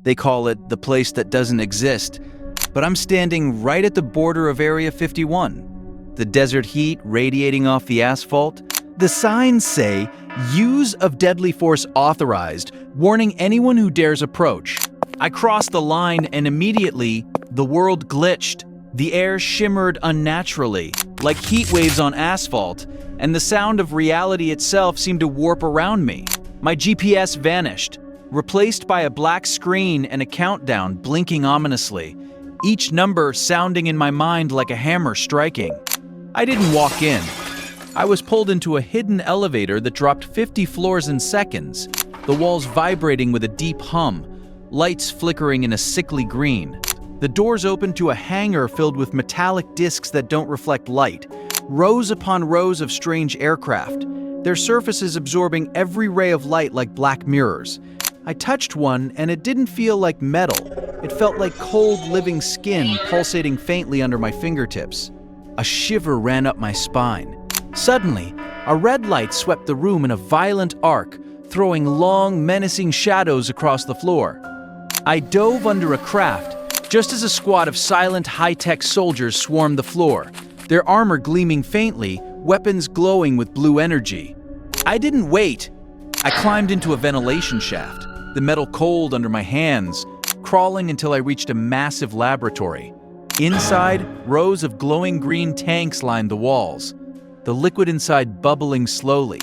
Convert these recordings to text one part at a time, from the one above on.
They call it the place that doesn't exist, but I'm standing right at the border of Area 51. The desert heat radiating off the asphalt. The signs say, "Use of deadly force authorized," warning anyone who dares approach. I crossed the line and immediately, the world glitched. The air shimmered unnaturally, like heat waves on asphalt, and the sound of reality itself seemed to warp around me. My GPS vanished, replaced by a black screen and a countdown blinking ominously, each number sounding in my mind like a hammer striking. I didn't walk in. I was pulled into a hidden elevator that dropped 50 floors in seconds, the walls vibrating with a deep hum, lights flickering in a sickly green. The doors opened to a hangar filled with metallic discs that don't reflect light, rows upon rows of strange aircraft, their surfaces absorbing every ray of light like black mirrors. I touched one and it didn't feel like metal. It felt like cold, living skin pulsating faintly under my fingertips. A shiver ran up my spine. Suddenly, a red light swept the room in a violent arc, throwing long, menacing shadows across the floor. I dove under a craft, just as a squad of silent, high-tech soldiers swarmed the floor, their armor gleaming faintly, weapons glowing with blue energy. I didn't wait. I climbed into a ventilation shaft, the metal cold under my hands, crawling until I reached a massive laboratory. Inside, rows of glowing green tanks lined the walls, the liquid inside bubbling slowly,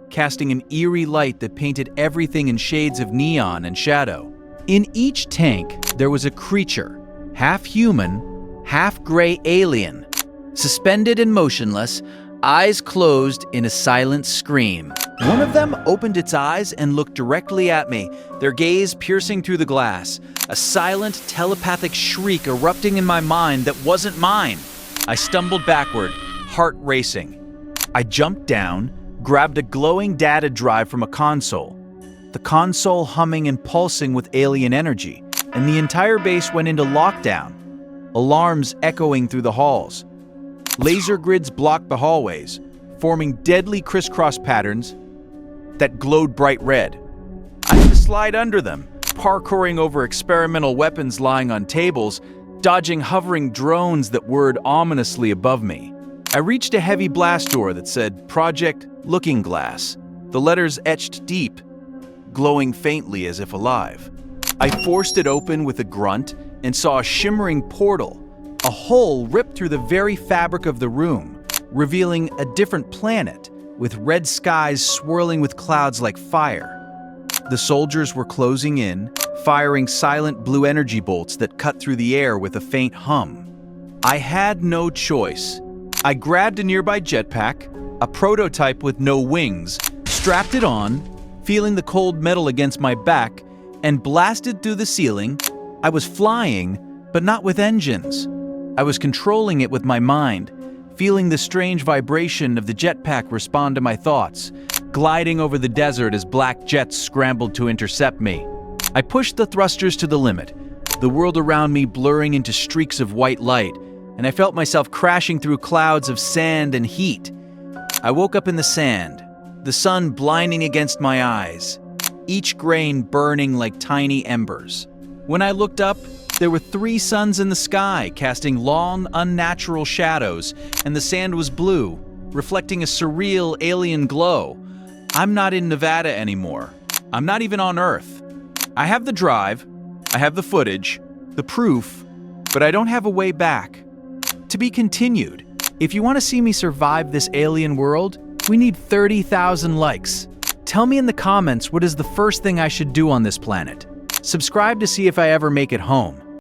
casting an eerie light that painted everything in shades of neon and shadow. In each tank, there was a creature, half human, half gray alien, suspended and motionless, eyes closed in a silent scream. One of them opened its eyes and looked directly at me, their gaze piercing through the glass, a silent, telepathic shriek erupting in my mind that wasn't mine. I stumbled backward, heart racing. I jumped down, grabbed a glowing data drive from a console, the console humming and pulsing with alien energy, and the entire base went into lockdown, alarms echoing through the halls. Laser grids blocked the hallways, forming deadly crisscross patterns that glowed bright red. I had to slide under them, parkouring over experimental weapons lying on tables, dodging hovering drones that whirred ominously above me. I reached a heavy blast door that said Project Looking Glass, the letters etched deep, glowing faintly as if alive. I forced it open with a grunt and saw a shimmering portal, a hole ripped through the very fabric of the room, revealing a different planet with red skies swirling with clouds like fire. The soldiers were closing in, firing silent blue energy bolts that cut through the air with a faint hum. I had no choice. I grabbed a nearby jetpack, a prototype with no wings, strapped it on, feeling the cold metal against my back, and blasted through the ceiling. I was flying, but not with engines. I was controlling it with my mind, feeling the strange vibration of the jetpack respond to my thoughts, gliding over the desert as black jets scrambled to intercept me. I pushed the thrusters to the limit, the world around me blurring into streaks of white light, and I felt myself crashing through clouds of sand and heat. I woke up in the sand, the sun blinding against my eyes, each grain burning like tiny embers. When I looked up, there were 3 suns in the sky, casting long, unnatural shadows, and the sand was blue, reflecting a surreal alien glow. I'm not in Nevada anymore. I'm not even on Earth. I have the drive, I have the footage, the proof, but I don't have a way back. To be continued. If you want to see me survive this alien world, we need 30,000 likes. Tell me in the comments what is the first thing I should do on this planet. Subscribe to see if I ever make it home.